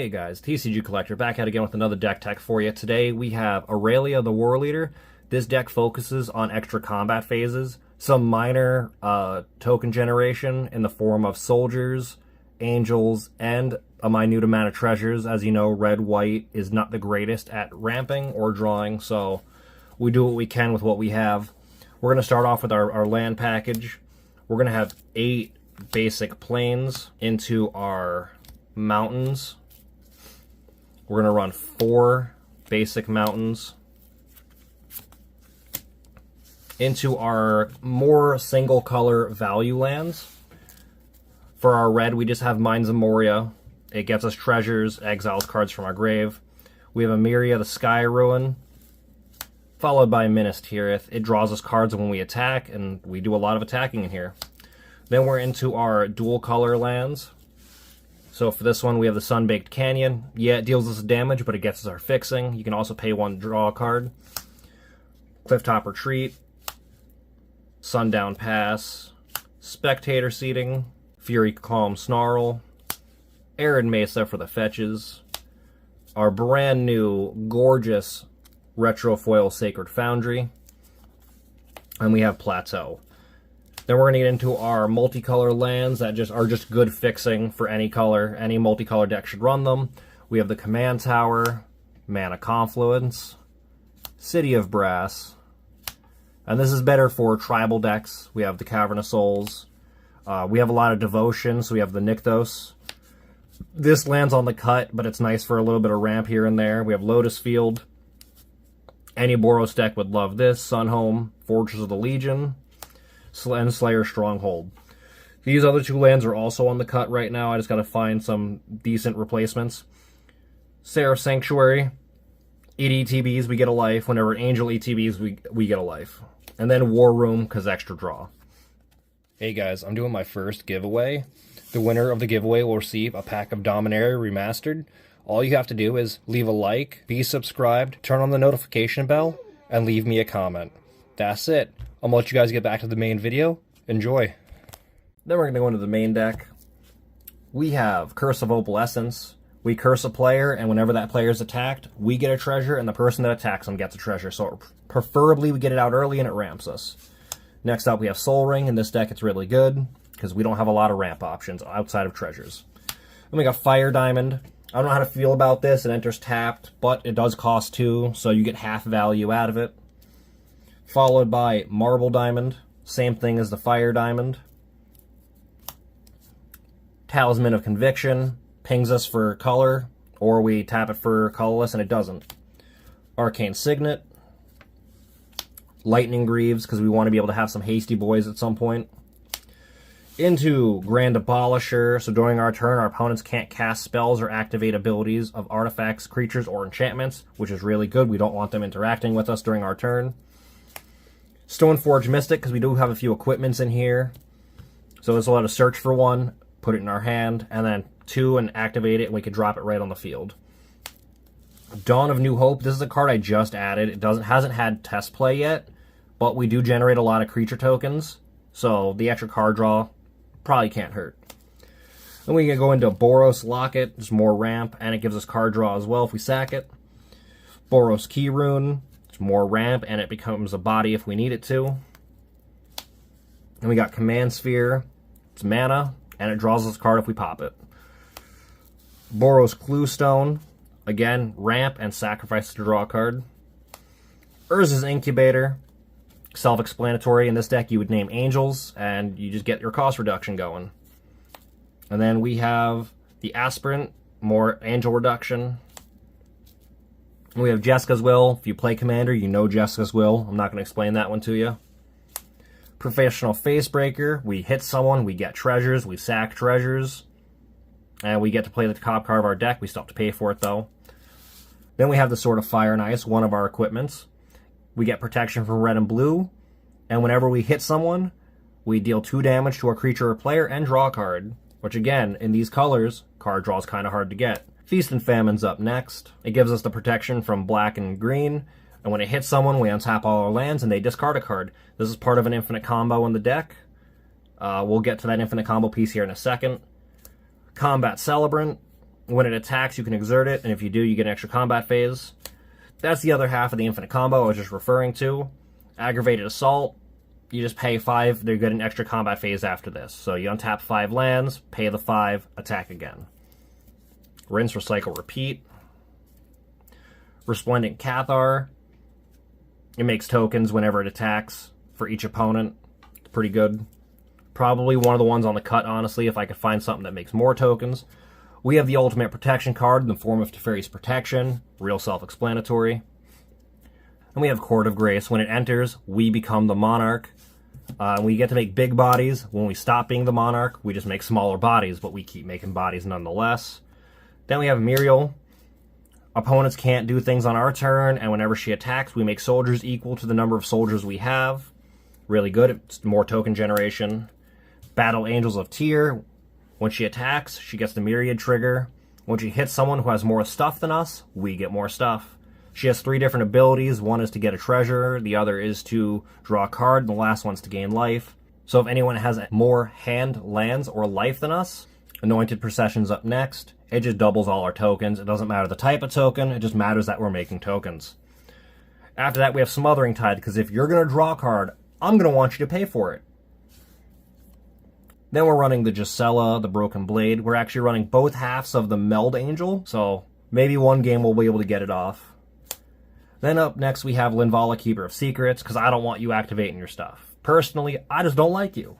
Hey guys, TCG Collector back out again with another deck tech for you. Today we have Aurelia, the Warleader. This deck focuses on extra combat phases, some minor token generation in the form of soldiers, angels, and a minute amount of treasures. As you know, red-white is not the greatest at ramping or drawing, so we do what we can with what we have. We're going to start off with our land package. We're going to have 8 basic plains into our mountains. We're going to run 4 basic mountains into our more single color value lands. For our red, we just have Mines of Moria. It gets us treasures, exiles cards from our grave. We have Emeria, the Sky Ruin, followed by Minas Tirith. It draws us cards when we attack, and we do a lot of attacking in here. Then we're into our dual color lands. So for this one, we have the Sun-Baked Canyon. Yeah, it deals us damage, but it gets us our fixing. You can also pay 1 to draw a card. Clifftop Retreat, Sundown Pass, Spectator Seating, Fury Calm Snarl, Arid Mesa for the fetches, our brand new, gorgeous Retrofoil Sacred Foundry, and we have Plateau. Then we're going to get into our multicolor lands that are just good fixing for any color. Any multicolor deck should run them. We have the Command Tower, Mana Confluence, City of Brass, and this is better for tribal decks. We have the Cavern of Souls. We have a lot of devotion, so we have the Nykthos. This lands on the cut, but it's nice for a little bit of ramp here and there. We have Lotus Field. Any Boros deck would love this. Sunhome, Fortress of the Legion, and Slayer Stronghold. These other 2 lands are also on the cut right now. I just got to find some decent replacements. Seraph Sanctuary, EDTBs, we get a life. Whenever Angel ETBs, we get a life. And then War Room, because extra draw. Hey guys, I'm doing my first giveaway. The winner of the giveaway will receive a pack of Dominaria Remastered. All you have to do is leave a like, be subscribed, turn on the notification bell, and leave me a comment. That's it. I'm going to let you guys get back to the main video. Enjoy. Then we're going to go into the main deck. We have Curse of Opalescence. We curse a player, and whenever that player is attacked, we get a treasure, and the person that attacks them gets a treasure. So preferably we get it out early and it ramps us. Next up we have Soul Ring. In this deck it's really good, because we don't have a lot of ramp options outside of treasures. Then we got Fire Diamond. I don't know how to feel about this. It enters tapped, but it does cost 2, so you get half value out of it. Followed by Marble Diamond, same thing as the Fire Diamond. Talisman of Conviction, pings us for color, or we tap it for colorless and it doesn't. Arcane Signet. Lightning Greaves, because we want to be able to have some hasty boys at some point. Into Grand Abolisher, so during our turn, our opponents can't cast spells or activate abilities of artifacts, creatures, or enchantments, which is really good. We don't want them interacting with us during our turn. Stoneforge Mystic, because we do have a few equipments in here. So there's a lot of search for 1, put it in our hand, and then 2 and activate it, and we can drop it right on the field. Dawn of New Hope, this is a card I just added. It hasn't had test play yet, but we do generate a lot of creature tokens, so the extra card draw probably can't hurt. Then we can go into Boros Locket, there's more ramp, and it gives us card draw as well if we sack it. Boros Key Rune, it's more ramp, and it becomes a body if we need it to. And we got Command Sphere, it's mana, and it draws us a card if we pop it. Boros Cluestone, again, ramp and sacrifice to draw a card. Urza's Incubator, self-explanatory. In this deck, you would name angels, and you just get your cost reduction going. And then we have the Aspirant, more angel reduction. And we have Jessica's Will. If you play Commander, you know Jessica's Will. I'm not going to explain that one to you. Professional Facebreaker. We hit someone, we get treasures, we sack treasures, and we get to play the top card of our deck. We still have to pay for it, though. Then we have the Sword of Fire and Ice, one of our equipments. We get protection from red and blue, and whenever we hit someone, we deal 2 damage to a creature or player and draw a card, which again, in these colors, card draw is kind of hard to get. Feast and Famine's up next. It gives us the protection from black and green, and when it hits someone, we untap all our lands and they discard a card. This is part of an infinite combo in the deck. We'll get to that infinite combo piece here in a second. Combat Celebrant. When it attacks, you can exert it, and if you do, you get an extra combat phase. That's the other half of the infinite combo I was just referring to. Aggravated Assault, you just pay 5, they get an extra combat phase after this. So you untap 5 lands, pay the 5, attack again. Rinse, Recycle, Repeat. Resplendent Cathar, it makes tokens whenever it attacks for each opponent. It's pretty good. Probably one of the ones on the cut, honestly, if I could find something that makes more tokens. We have the Ultimate Protection card in the form of Teferi's Protection. Real self-explanatory. And we have Court of Grace. When it enters, we become the Monarch. We get to make big bodies. When we stop being the Monarch, we just make smaller bodies, but we keep making bodies nonetheless. Then we have Muriel. Opponents can't do things on our turn, and whenever she attacks, we make soldiers equal to the number of soldiers we have. Really good. It's more token generation. Battle Angels of Tyr. When she attacks, she gets the Myriad trigger. When she hits someone who has more stuff than us, we get more stuff. She has 3 different abilities. One is to get a treasure, the other is to draw a card, and the last one's to gain life. So if anyone has more hand, lands, or life than us, Anointed Procession's up next. It just doubles all our tokens. It doesn't matter the type of token, it just matters that we're making tokens. After that, we have Smothering Tide, because if you're going to draw a card, I'm going to want you to pay for it. Then we're running the Gisela, the Broken Blade. We're actually running both halves of the Meld Angel, so maybe one game we'll be able to get it off. Then up next we have Linvala, Keeper of Secrets, because I don't want you activating your stuff. Personally, I just don't like you.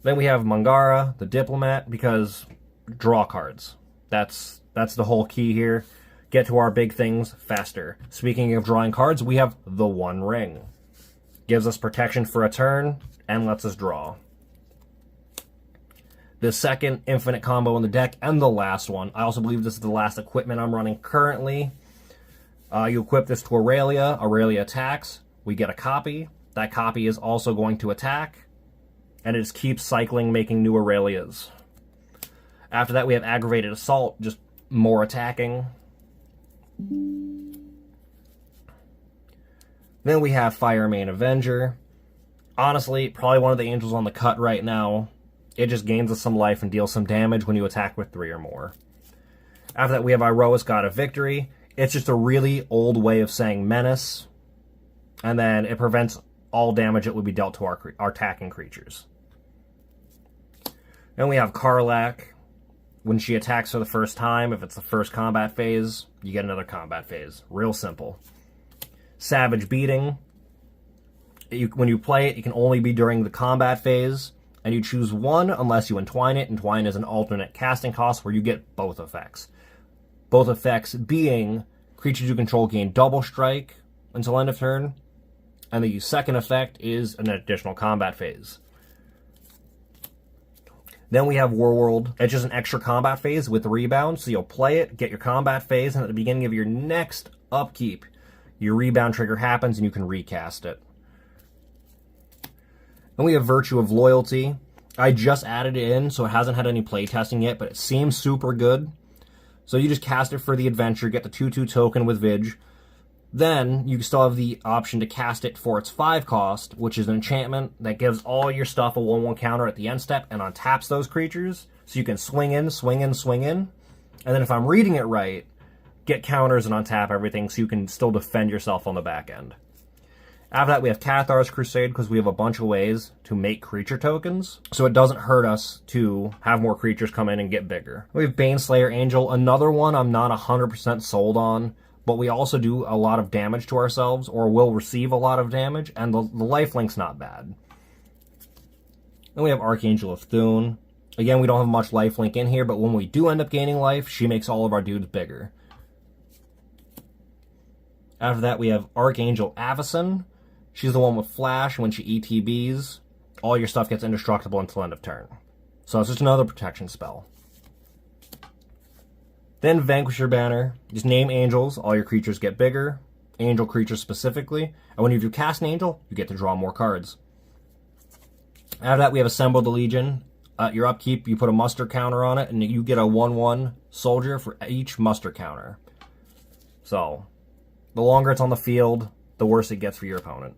Then we have Mangara, the Diplomat, because draw cards. That's the whole key here. Get to our big things faster. Speaking of drawing cards, we have the One Ring. Gives us protection for a turn, and lets us draw. The second infinite combo in the deck, and the last one. I also believe this is the last equipment I'm running currently. You equip this to Aurelia. Aurelia attacks. We get a copy. That copy is also going to attack. And it just keeps cycling, making new Aurelias. After that, we have Aggravated Assault, just more attacking. Then we have Firemane Avenger. Honestly, probably one of the angels on the cut right now. It just gains us some life and deals some damage when you attack with 3 or more. After that, we have Iroas, God of Victory. It's just a really old way of saying menace. And then it prevents all damage that would be dealt to our attacking creatures. Then we have Karlach. When she attacks for the first time, if it's the first combat phase, you get another combat phase. Real simple. Savage Beating. When you play it, it can only be during the combat phase, and you choose one unless you entwine it. Entwine is an alternate casting cost where you get both effects. Both effects being creatures you control gain double strike until end of turn, and the second effect is an additional combat phase. Then we have Warworld. It's just an extra combat phase with rebound, so you'll play it, get your combat phase, and at the beginning of your next upkeep, your rebound trigger happens and you can recast it. Then we have Virtue of Loyalty. I just added it in, so it hasn't had any playtesting yet, but it seems super good. So you just cast it for the adventure, get the 2/2 token with Vig. Then you still have the option to cast it for its 5 cost, which is an enchantment that gives all your stuff a 1/1 counter at the end step and untaps those creatures. So you can swing in, swing in, swing in. And then if I'm reading it right, get counters and untap everything so you can still defend yourself on the back end. After that, we have Cathar's Crusade because we have a bunch of ways to make creature tokens, so it doesn't hurt us to have more creatures come in and get bigger. We have Baneslayer Angel, another one I'm not 100% sold on, but we also do a lot of damage to ourselves, or will receive a lot of damage, and the lifelink's not bad. Then we have Archangel of Thune. Again, we don't have much lifelink in here, but when we do end up gaining life, she makes all of our dudes bigger. After that, we have Archangel Avacyn. She's the one with Flash. When she ETBs, all your stuff gets indestructible until end of turn. So it's just another protection spell. Then Vanquisher Banner. Just name angels. All your creatures get bigger. Angel creatures specifically. And when you do cast an angel, you get to draw more cards. After that, we have Assemble the Legion. Your upkeep, you put a muster counter on it, and you get a 1/1 soldier for each muster counter. So, the longer it's on the field, the worse it gets for your opponent.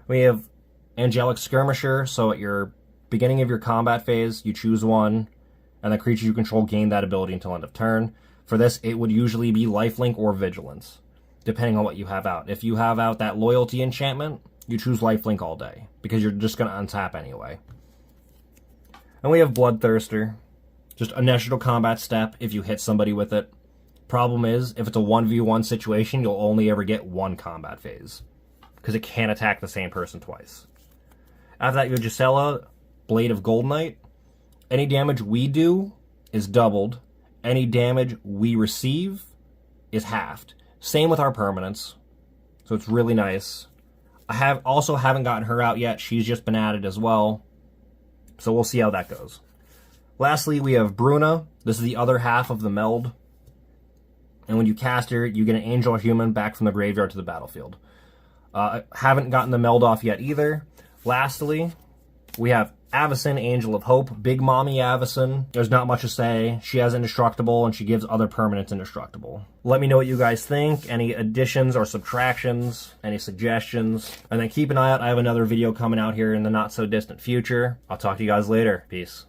We have Angelic Skirmisher, so at your beginning of your combat phase, you choose one, and the creatures you control gain that ability until end of turn. For this, it would usually be lifelink or vigilance, depending on what you have out. If you have out that loyalty enchantment, you choose lifelink all day, because you're just going to untap anyway. And we have Bloodthirster. Just initial combat step if you hit somebody with it. Problem is, if it's a 1v1 situation, you'll only ever get one combat phase, because it can't attack the same person twice. After that, you have Gisela, Blade of Goldnight. Any damage we do is doubled. Any damage we receive is halved. Same with our permanents, so it's really nice. I haven't gotten her out yet. She's just been added as well, so we'll see how that goes. Lastly, we have Bruna. This is the other half of the meld. And when you cast her, you get an angel human back from the graveyard to the battlefield. Haven't gotten the meld off yet either. Lastly, we have Avacyn, Angel of Hope. Big Mommy Avacyn. There's not much to say. She has indestructible, and she gives other permanents indestructible. Let me know what you guys think. Any additions or subtractions, any suggestions. And then keep an eye out. I have another video coming out here in the not-so-distant future. I'll talk to you guys later. Peace.